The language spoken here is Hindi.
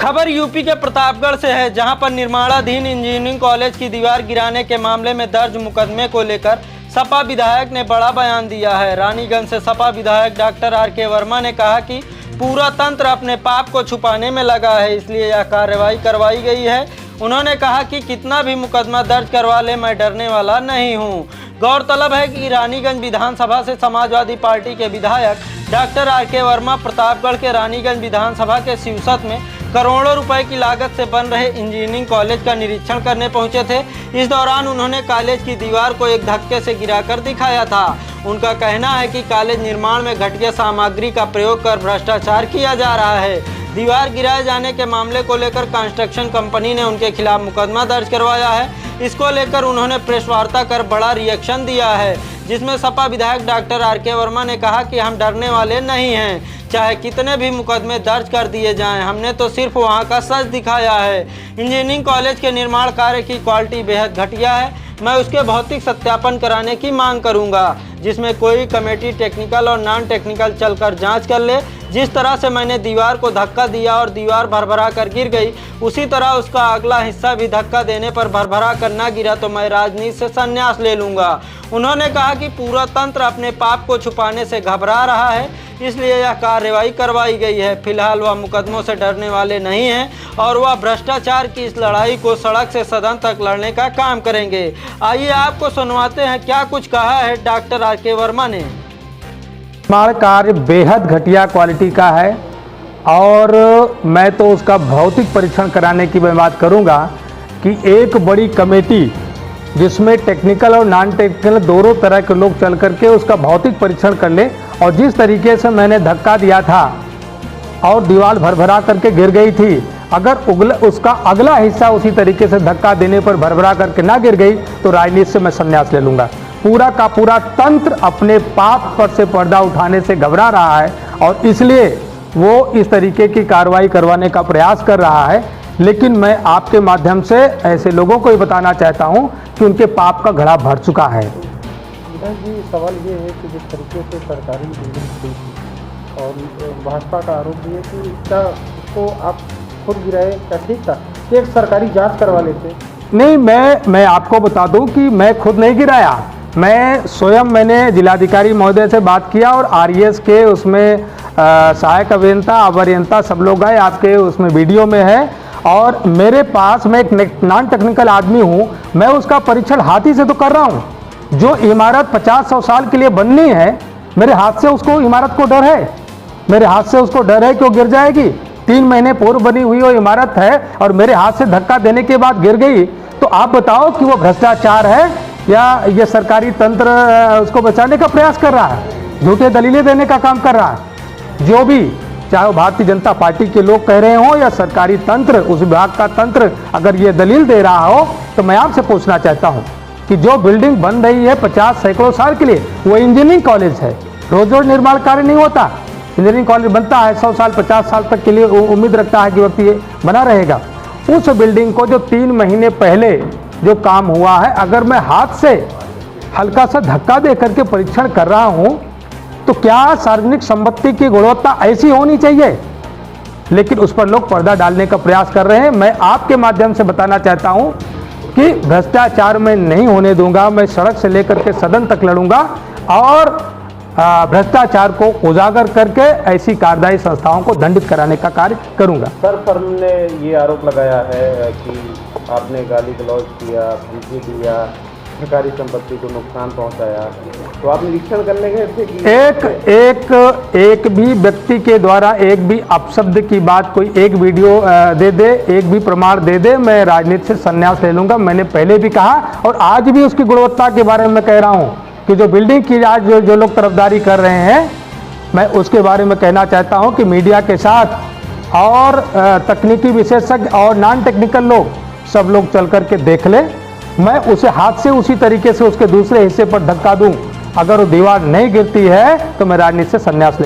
खबर यूपी के प्रतापगढ़ से है, जहां पर निर्माणाधीन इंजीनियरिंग कॉलेज की दीवार गिराने के मामले में दर्ज मुकदमे को लेकर सपा विधायक ने बड़ा बयान दिया है। रानीगंज से सपा विधायक डॉक्टर आर.के. वर्मा ने कहा कि पूरा तंत्र अपने पाप को छुपाने में लगा है, इसलिए यह कार्रवाई करवाई गई है। उन्होंने कहा कि कितना भी मुकदमा दर्ज करवा ले, मैं डरने वाला नहीं हूं। गौरतलब है कि रानीगंज विधानसभा से समाजवादी पार्टी के विधायक डॉक्टर आर.के. वर्मा प्रतापगढ़ के रानीगंज विधानसभा के शिवसत में करोड़ों रुपए की लागत से बन रहे इंजीनियरिंग कॉलेज का निरीक्षण करने पहुंचे थे। इस दौरान उन्होंने कॉलेज की दीवार को एक धक्के से गिराकर दिखाया था। उनका कहना है कि कॉलेज निर्माण में घटिया सामग्री का प्रयोग कर भ्रष्टाचार किया जा रहा है। दीवार गिराए जाने के मामले को लेकर कंस्ट्रक्शन कंपनी ने उनके खिलाफ मुकदमा दर्ज करवाया है। इसको लेकर उन्होंने प्रेस वार्ता कर बड़ा रिएक्शन दिया है, जिसमें सपा विधायक डॉक्टर आर.के. वर्मा ने कहा कि हम डरने वाले नहीं हैं, चाहे कितने भी मुकदमे दर्ज कर दिए जाएं, हमने तो सिर्फ वहां का सच दिखाया है। इंजीनियरिंग कॉलेज के निर्माण कार्य की क्वालिटी बेहद घटिया है, मैं उसके भौतिक सत्यापन कराने की मांग करूंगा, जिसमें कोई कमेटी टेक्निकल और नॉन टेक्निकल चलकर जांच कर ले। जिस तरह से मैंने दीवार को धक्का दिया और दीवार भरभरा कर गिर गई, उसी तरह उसका अगला हिस्सा भी धक्का देने पर भरभरा कर ना गिरा तो मैं राजनीति से संन्यास ले लूँगा। उन्होंने कहा कि पूरा तंत्र अपने पाप को छुपाने से घबरा रहा है, इसलिए यह कार्रवाई करवाई गई है। फिलहाल वह मुकदमों से डरने वाले नहीं हैं और वह भ्रष्टाचार की इस लड़ाई को सड़क से सदन तक लड़ने का काम करेंगे। आइए आपको सुनवाते हैं क्या कुछ कहा है डॉक्टर आर.के. वर्मा ने। निर्माण कार्य बेहद घटिया क्वालिटी का है और मैं तो उसका भौतिक परीक्षण कराने की मैं बात करूंगा कि एक बड़ी कमेटी जिसमें टेक्निकल और नॉन टेक्निकल दोनों तरह के लोग चल करके उसका भौतिक परीक्षण कर ले। और जिस तरीके से मैंने धक्का दिया था और दीवार भरभरा करके गिर गई थी, अगर उसका अगला हिस्सा उसी तरीके से धक्का देने पर भरभरा करके ना गिर गई तो राजनीति से मैं संन्यास ले लूँगा। पूरा का पूरा तंत्र अपने पाप पर से पर्दा उठाने से घबरा रहा है और इसलिए वो इस तरीके की कार्रवाई करवाने का प्रयास कर रहा है। लेकिन मैं आपके माध्यम से ऐसे लोगों को ही बताना चाहता हूं कि उनके पाप का घड़ा भर चुका है। जी, सवाल ये है कि जिस तरीके से सरकारी बिल्डिंग खुली थी और भाजपा का आरोप भी है कि क्या उसको आप खुद गिराए, क्या ठीक था कि एक सरकारी जांच करवा लेते? नहीं, मैं आपको बता दूं कि मैं खुद नहीं गिराया। मैं स्वयं मैंने जिलाधिकारी महोदय से बात किया और आरईएस के उसमें सहायक अभियंता सब लोग आए, आपके उसमें वीडियो में है। और मेरे पास, मैं एक नॉन टेक्निकल आदमी हूँ, मैं उसका परीक्षण हाथ ही से तो कर रहा हूँ। जो इमारत 50-100 साल के लिए बननी है, मेरे हाथ से उसको इमारत को डर है, मेरे हाथ से उसको डर है कि वो गिर जाएगी। 3 महीने पूर्व बनी हुई वो इमारत है और मेरे हाथ से धक्का देने के बाद गिर गई, तो आप बताओ कि वो भ्रष्टाचार है या ये सरकारी तंत्र उसको बचाने का प्रयास कर रहा है, झूठे दलीलें देने का काम कर रहा है। जो भी, चाहे वो भारतीय जनता पार्टी के लोग कह रहे हो या सरकारी तंत्र, उस विभाग का तंत्र अगर ये दलील दे रहा हो, तो मैं आपसे पूछना चाहता हूँ कि जो बिल्डिंग बन रही है 50-सैकड़ों साल के लिए, वो इंजीनियरिंग कॉलेज है। रोज रोज निर्माण कार्य नहीं होता। इंजीनियरिंग कॉलेज बनता है 100 साल 50 साल तक के लिए उम्मीद रखता है कि व्यक्ति ये बना रहेगा। उस बिल्डिंग को जो 3 महीने पहले जो काम हुआ है, अगर मैं हाथ से हल्का सा धक्का दे करके परीक्षण कर रहा हूं, तो क्या सार्वजनिक संपत्ति की गुणवत्ता ऐसी होनी चाहिए? लेकिन उस पर लोग पर्दा डालने का प्रयास कर रहे हैं। मैं आपके माध्यम से बताना चाहता हूं कि भ्रष्टाचार में नहीं होने दूंगा। मैं सड़क से लेकर के सदन तक लड़ूंगा और भ्रष्टाचार को उजागर करके ऐसी कार्यदायी संस्थाओं को दंडित कराने का कार्य करूंगा। सर, फर्म ने ये आरोप लगाया है कि आपने गाली गलौज किया, धमकी दिया, सरकारी संपत्ति को नुकसान पहुंचाया, तो आप निरीक्षण करने गए थे कि एक भी व्यक्ति के द्वारा एक भी अपशब्द की बात, कोई एक वीडियो दे दे, एक भी प्रमाण दे दे, मैं राजनीति से संन्यास ले लूंगा। मैंने पहले भी कहा और आज भी उसकी गुणवत्ता के बारे में कह रहा हूं कि जो बिल्डिंग की आज जो लोग तरफदारी कर रहे हैं, मैं उसके बारे में कहना चाहता हूं कि मीडिया के साथ और तकनीकी विशेषज्ञ और नॉन टेक्निकल लोग सब लोग चल करके देख ले। मैं उसे हाथ से उसी तरीके से उसके दूसरे हिस्से पर धक्का दूं, अगर वो दीवार नहीं गिरती है तो मैं राजनीति से संन्यास ले